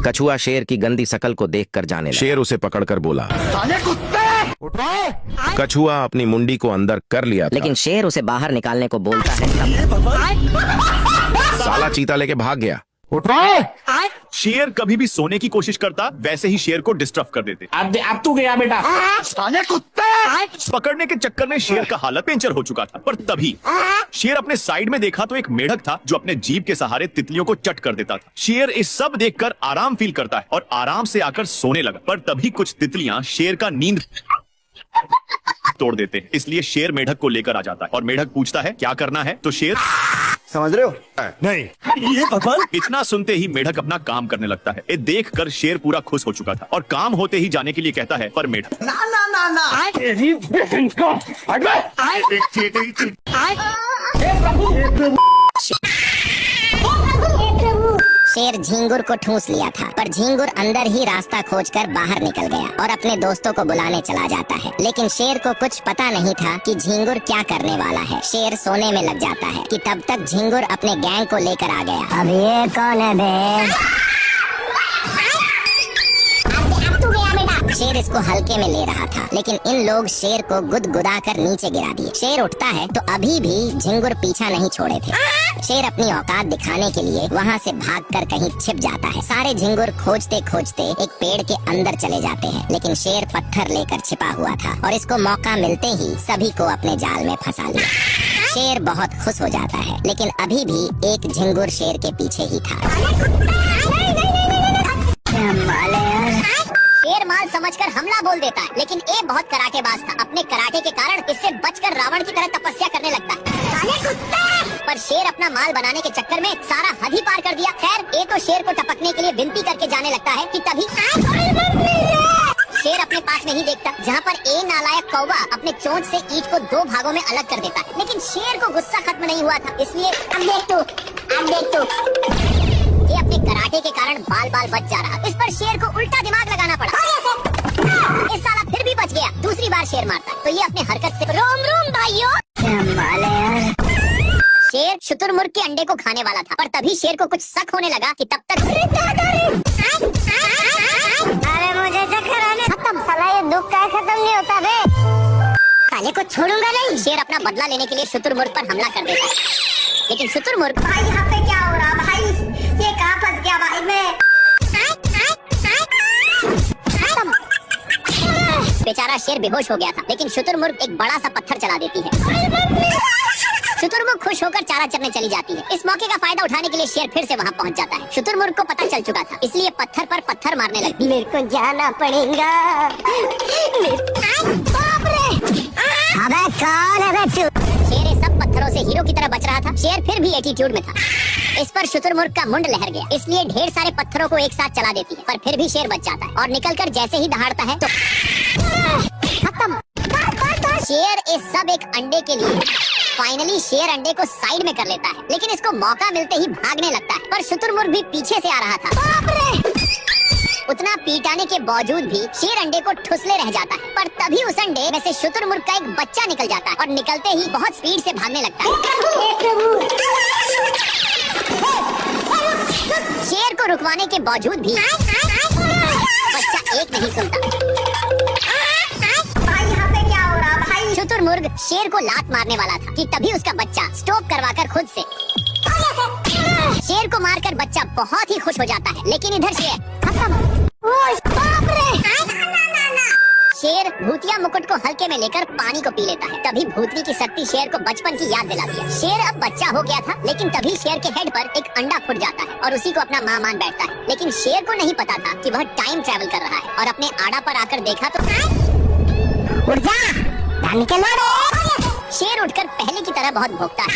कछुआ शेर की गंदी शकल को देखकर जाने लगा। शेर उसे पकड़कर बोला, कछुआ अपनी मुंडी को अंदर कर लिया था, लेकिन शेर उसे बाहर निकालने को बोलता है साला चीता लेके भाग गया। शेर कभी भी सोने की कोशिश करता, वैसे ही शेर को डिस्टर्ब कर देते। अब तू गया बेटा। साले कुत्ते! पकड़ने के चक्कर में शेर का हालत पेंचर हो चुका था। पर तभी शेर अपने साइड में देखा तो एक मेढक था जो अपने जीभ के सहारे तितलियों को चट कर देता था। शेर इस सब देखकर आराम फील करता है और आराम से आकर सोने लगा। पर तभी कुछ तितलियां शेर का नींद तोड़ देते हैं। इसलिए शेर मेढक को लेकर आ जाता है और मेढक पूछता है क्या करना है, तो शेर समझ रहे हो? नहीं। ये भगवान! इतना सुनते ही मेढक अपना काम करने लगता है। ये देखकर शेर पूरा खुश हो चुका था और काम होते ही जाने के लिए कहता है, पर मेढक ना ना ना ना शेर झींगुर को ठूंस लिया था, पर झींगुर अंदर ही रास्ता खोजकर बाहर निकल गया और अपने दोस्तों को बुलाने चला जाता है। लेकिन शेर को कुछ पता नहीं था कि झींगुर क्या करने वाला है। शेर सोने में लग जाता है कि तब तक झींगुर अपने गैंग को लेकर आ गया। अब ये कौन है बे? शेर इसको हल्के में ले रहा था, लेकिन इन लोग शेर को गुदगुदा कर नीचे गिरा दिए। शेर उठता है तो अभी भी झिंगुर पीछा नहीं छोड़े थे। शेर अपनी औकात दिखाने के लिए वहाँ से भागकर कहीं छिप जाता है। सारे झिंगुर खोजते खोजते एक पेड़ के अंदर चले जाते हैं, लेकिन शेर पत्थर लेकर छिपा हुआ था और इसको मौका मिलते ही सभी को अपने जाल में फंसा लिया। शेर बहुत खुश हो जाता है, लेकिन अभी भी एक झिंगुर शेर के पीछे ही था। शेर माल समझकर हमला बोल देता है, लेकिन ये बहुत कराटेबाज था। अपने कराटे के कारण इससे बचकर रावण की तरह तपस्या करने लगता है। पर शेर अपना माल बनाने के चक्कर में सारा हद ही पार कर दिया। खैर, ये तो शेर को टपकने के लिए विनती करके जाने लगता है कि तभी शेर अपने पास नहीं देखता, जहाँ पर ए नालायक कौवा अपने चोंच से ईंट को दो भागों में अलग कर देता है। लेकिन शेर को गुस्सा खत्म नहीं हुआ था, इसलिए अब देख तू ये अपने कराटे के कारण बाल बाल बच जा रहा। इस पर शेर को उल्टा दिमाग लगाना पड़ा। इस साला फिर भी बच गया। दूसरी बार शेर मारता है तो ये अपने हरकत से रोम रोम भाइयों। शेर शुतुरमुर्ग के अंडे को खाने वाला था, पर तभी शेर को कुछ शक होने लगा कि तब तक अरे मुझे चक्कर आने खत्म। साला ये दुख का खत्म नहीं होता बे। साले को छोड़ूंगा नहीं। शेर अपना बदला लेने के लिए शुतुरमुर्ग पर हमला कर देता है, लेकिन शुतुरमुर्ग भाई यहाँ पे क्या हो रहा भाई, ये कहाँ फंस गया भाई मैं। बेचारा शेर बेहोश हो गया था, लेकिन शुतुरमुर्ग एक बड़ा सा पत्थर चला देती है। शुतुरमुर्ग खुश होकर चारा चरने चली जाती है। इस मौके का फायदा उठाने के लिए शेर फिर से वहाँ पहुँच जाता है। शुतुरमुर्ग को पता चल चुका था, इसलिए पत्थर पर पत्थर मारने लगी। मेरे को जाना पड़ेगा। अबे कौन है बे? शेर इस सब पत्थरों से हीरो की तरह बच रहा था। शेर फिर भी एटीट्यूड में था। इस पर शुतुरमुर्ग का मुंड लहर गया, इसलिए ढेर सारे पत्थरों को एक साथ चला देती है, पर फिर भी शेर बच जाता है और निकलकर जैसे ही दहाड़ता है तो खत्म। शेर इस सब एक अंडे के लिए फाइनली शेर अंडे को साइड में कर लेता है, लेकिन इसको मौका मिलते ही भागने लगता है। पर शुतुरमुर्ग भी पीछे से आ रहा था। उतना पीटाने के बावजूद भी शेर अंडे को ठुसले रह जाता है, पर तभी उस अंडे में से शुतुरमुर्ग का एक बच्चा निकल जाता है और निकलते ही बहुत स्पीड से भागने लगता है। शेर को रुकवाने के बावजूद भी बच्चा एक नहीं सुनता। भाई यहाँ पे क्या हो रहा भाई? शुतुरमुर्ग शेर को लात मारने वाला था कि तभी उसका बच्चा स्टॉप करवाकर खुद से शेर को मारकर बच्चा बहुत ही खुश हो जाता है, लेकिन इधर शेर खत्म। शेर भूतिया मुकुट को हल्के में लेकर पानी को पी लेता है। तभी भूतनी की शक्ति शेर को बचपन की याद दिलाती है। शेर अब बच्चा हो गया था, लेकिन तभी शेर के हेड पर एक अंडा फूट जाता है और उसी को अपना माँ मान बैठता है। लेकिन शेर को नहीं पता था कि वह टाइम ट्रैवल कर रहा है और अपने आड़ा पर आकर देखा तो उठ जा, शेर उठकर पहले की तरह बहुत भौंकता है,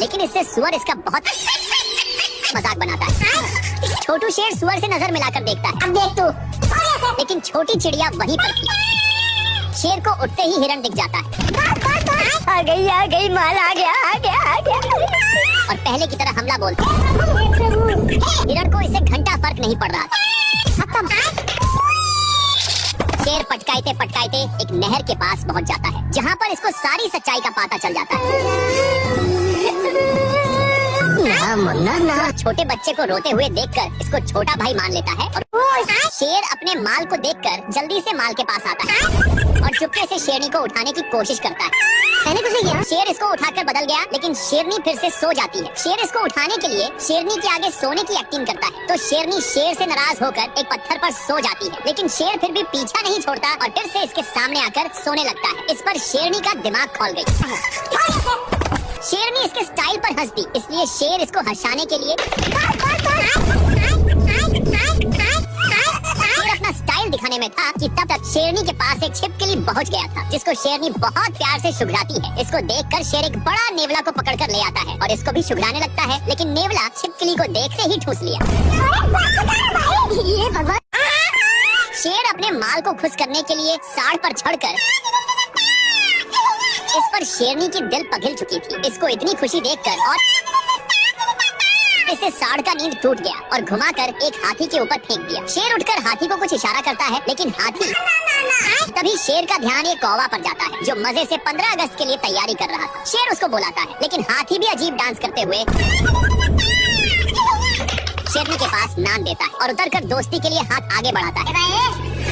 लेकिन इससे सुअर इसका बहुत मजाक बनाता है। छोटू शेर सुअर से नजर मिलाकर देखता है। अब देख तू, लेकिन छोटी चिड़िया वहीं पर थी। शेर को उठते ही हिरण दिख जाता है। आ गई माल आ गया। और पहले की तरह हमला बोलते हिरण को इससे घंटा फर्क नहीं पड़ रहा था। खत्म। शेर पटकाते एक नहर के पास पहुंच जाता है, जहां पर इसको सारी सच्चाई का पता चल जाता है। सुअर छोटे बच्चे को रोते हुए देखकर इसको छोटा भाई मान लेता है और शेर अपने माल को देखकर जल्दी से माल के पास आता है और चुपके से शेरनी को उठाने की कोशिश करता है। मैंने कुछ नहीं किया। शेर इसको उठाकर बदल गया, लेकिन शेरनी फिर से सो जाती है। शेर इसको उठाने के लिए शेरनी के आगे सोने की एक्टिंग करता है, तो शेरनी शेर से नाराज होकर एक पत्थर पर सो जाती है, लेकिन शेर फिर भी पीछा नहीं छोड़ता और फिर से इसके सामने आकर सोने लगता है। इस पर शेरनी का दिमाग खोल गई। शेरनी इसके स्टाइल पर हंसती, इसलिए शेर इसको हंसाने के लिए अपना स्टाइल दिखाने में था कि तब तक शेरनी के पास एक छिपकली पहुंच गया था, जिसको शेरनी बहुत प्यार से सुघराती है। इसको देखकर शेर एक बड़ा नेवला को पकड़कर ले आता है और इसको भी सुघराने लगता है, लेकिन नेवला छिपकली को देखते ही ठूस लिया। ये भगवान! शेर अपने माल को खुश करने के लिए साड़ पर चढ़कर इस पर शेरनी की दिल पिघल चुकी थी। इसको इतनी खुशी देखकर और इसे साड़ का नींद टूट गया और घुमाकर एक हाथी के ऊपर फेंक दिया। शेर उठकर हाथी को कुछ इशारा करता है, लेकिन हाथी तभी शेर का ध्यान एक कौवा पर जाता है, जो मजे से 15 अगस्त के लिए तैयारी कर रहा था। शेर उसको बुलाता है, लेकिन हाथी भी अजीब डांस करते हुए शेरनी के पास नाम देता है और उतरकर दोस्ती के लिए हाथ आगे बढ़ाता है,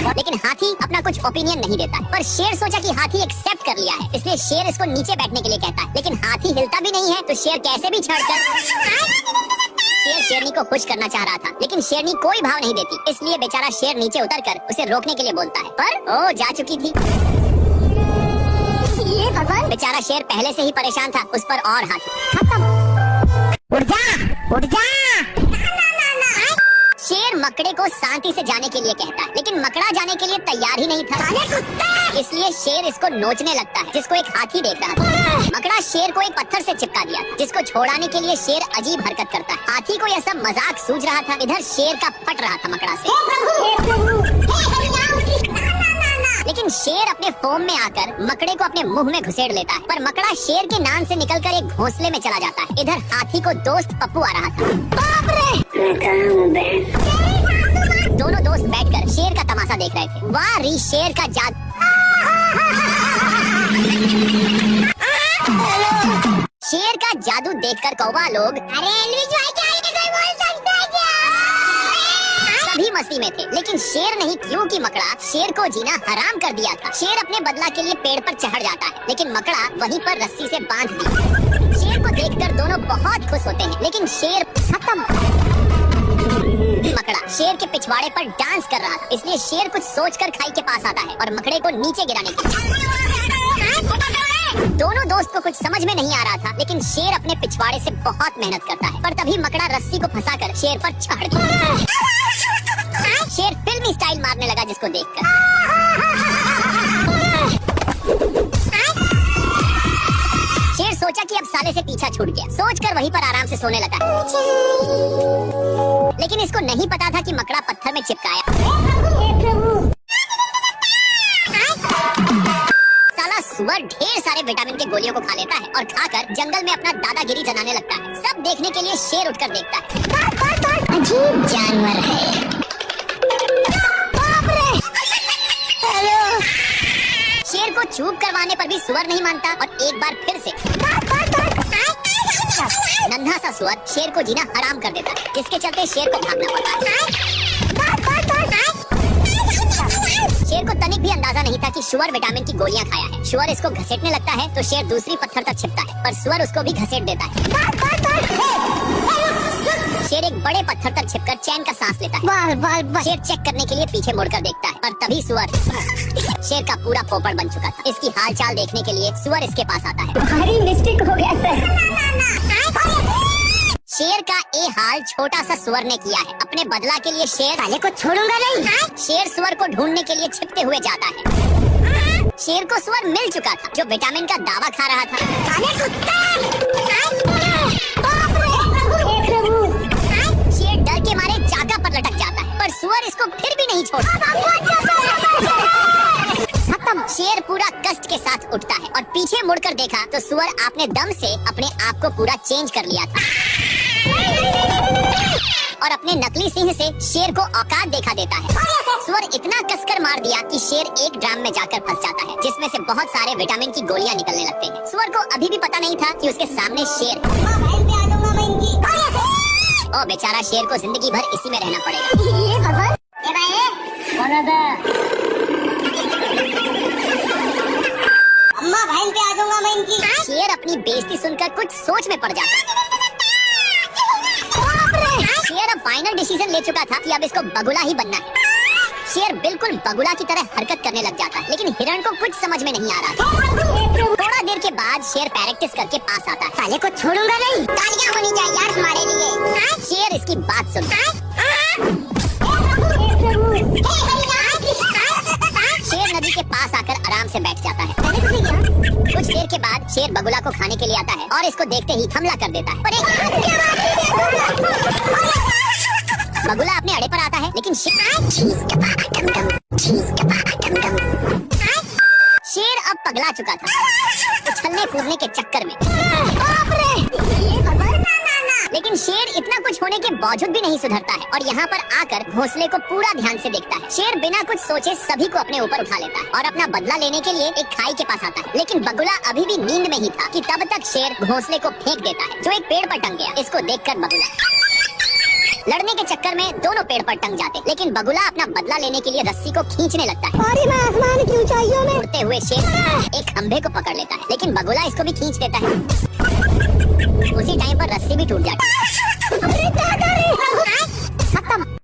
लेकिन हाथी अपना कुछ ओपिनियन नहीं देता है। पर शेर सोचा कि हाथी एक्सेप्ट कर लिया है, इसलिए शेर इसको नीचे बैठने के लिए कहता है, लेकिन हाथी हिलता भी नहीं है, तो शेर कैसे भी चढ़कर शेरनी को खुश करना चाह रहा था, लेकिन शेरनी कोई भाव नहीं देती, इसलिए बेचारा शेर नीचे उतरकर उसे रोकने के लिए बोलता है, पर वो जा चुकी थी। ये भगवान! बेचारा शेर पहले से ही परेशान था, उस पर और हाथी। उठ जा, उठ जा। शेर मकड़े को शांति से जाने के लिए कहता है, लेकिन मकड़ा जाने के लिए तैयार ही नहीं था, इसलिए शेर इसको नोचने लगता है, जिसको एक हाथी देख रहा था। मकड़ा शेर को एक पत्थर से चिपका दिया, जिसको छोड़ाने के लिए शेर अजीब हरकत करता है। हाथी को यह सब मजाक सूझ रहा था, इधर शेर का फट रहा था मकड़ा से। लेकिन शेर अपने फोम में आकर मकड़े को अपने मुंह में घुसेड़ लेता है, पर मकड़ा शेर के नान से निकलकर एक घोंसले में चला जाता है। इधर हाथी को दोस्त पप्पू आ रहा था। बाप रे! दोनों दोस्त बैठकर शेर का तमाशा देख रहे थे। वाह री शेर का जादू! शेर का जादू देखकर कौवा लोग सभी मस्ती में थे, लेकिन शेर नहीं, क्योंकि मकड़ा शेर को जीना हराम कर दिया था। शेर अपने बदला के लिए पेड़ पर चढ़ जाता है, लेकिन मकड़ा वहीं पर रस्सी से बांध दी। शेर को देखकर दोनों बहुत खुश होते हैं, लेकिन शेर खत्म। मकड़ा शेर के पिछवाड़े पर डांस कर रहा था, इसलिए शेर कुछ सोचकर खाई के पास आता है और मकड़े को नीचे गिराने की। दोनों दोस्त को कुछ समझ में नहीं आ रहा था, लेकिन शेर अपने पिछवाड़े से बहुत मेहनत करता है, पर तभी मकड़ा रस्सी को फंसाकर शेर पर चढ़ गया। शेर फिल्मी स्टाइल मारने लगा, जिसको देखकर शेर सोचा कि अब साले से पीछा छूट गया, सोचकर वहीं पर आराम से सोने लगा। लेकिन इसको नहीं पता था कि मकड़ा पत्थर में चिपकाया। साला सुअर ढेर सारे विटामिन के गोलियों को खा लेता है और खाकर जंगल में अपना दादागिरी जताने लगता है। सब देखने के लिए शेर उठकर देखता है। अजीब जानवर है। शेर को चूप करवाने पर भी सुअर नहीं मानता और एक बार फिर से नन्हा सा सुअर शेर को जीना हराम कर देता है, जिसके चलते शेर को भागना पड़ता है। शेर को तनिक भी अंदाजा नहीं था कि सुअर विटामिन की गोलियां खाया है। सुअर इसको घसीटने लगता है, तो शेर दूसरी पत्थर तक छिपता है, पर सुअर उसको भी घसीट देता है। शेर एक बड़े पत्थर तक छिपकर चैन का सांस लेता है। शेर चेक करने के लिए पीछे मुड़कर देखता है, पर तभी सुअर शेर का पूरा पोपड़ बन चुका था। इसकी हालचाल देखने के लिए सुअर इसके पास आता है। भारी मिस्टेक हो गया सर। शेर का ये हाल छोटा सा सुअर ने किया है। अपने बदला के लिए शेर साले को छोड़ूंगा नहीं। शेर सुअर को ढूंढने के लिए छिपते हुए जाता है। शेर को सुअर मिल चुका था, जो विटामिन का दावा खा रहा था। शेर डर के मारे चाका पर लटक जाता है, पर सुअर इसको फिर भी नहीं छोड़ता। खत्म। शेर पूरा कष्ट के साथ उठता है और पीछे मुड़कर देखा तो सुअर अपने दम से अपने आप को पूरा चेंज कर लिया था और अपने नकली सिंह से शेर को औकात दिखा देता है। सुअर इतना कसकर मार दिया कि शेर एक ड्राम में जाकर फंस जाता है, जिसमें से बहुत सारे विटामिन की गोलियां निकलने लगते हैं। सुअर को अभी भी पता नहीं था कि उसके सामने शेर है। ओ बेचारा शेर को जिंदगी भर इसी में रहना पड़ेगा। ये भगवान अम्मा बहन पे आ जाऊंगा मैं इनकी। शेर अपनी बेइज्जती सुनकर कुछ सोच में पड़ जाता है। शेर अब फाइनल डिसीजन ले चुका था कि अब इसको बगुला ही बनना है। शेर बिल्कुल बगुला की तरह हरकत करने लग जाता है, लेकिन हिरण को कुछ समझ में नहीं आ रहा था। थोड़ा देर के बाद शेर प्रैक्टिस करके पास आता है। साले को छोड़ूंगा नहीं, तालियां होनी चाहिए यार हमारे लिए। शेर इसकी बात सुनता है। शेर नदी के पास आकर आराम से बैठ जाता है। कुछ देर के बाद शेर बगुला को खाने के लिए आता है और इसको देखते ही हमला कर देता है। बगुला अपने अड़े पर आता है, लेकिन शेर अब पगला चुका था उछलने कूदने के चक्कर में। लेकिन शेर इतना कुछ होने के बावजूद भी नहीं सुधरता है और यहाँ पर आकर घोंसले को पूरा ध्यान से देखता है। शेर बिना कुछ सोचे सभी को अपने ऊपर उठा लेता है और अपना बदला लेने के लिए एक खाई के पास आता है। लेकिन बगुला अभी भी नींद में ही था कि तब तक शेर घोंसले को फेंक देता है, जो एक पेड़ पर टंग गया। इसको देखकर बगुला लड़ने के चक्कर में दोनों पेड़ पर टंग जाते, लेकिन बगुला अपना बदला लेने के लिए रस्सी को खींचने लगता है। और मैं आसमान की ऊंचाइयों में उड़ते हुए शेर एक खंभे को पकड़ लेता है, लेकिन बगुला इसको भी खींच देता है। उसी टाइम पर रस्सी भी टूट जाती है।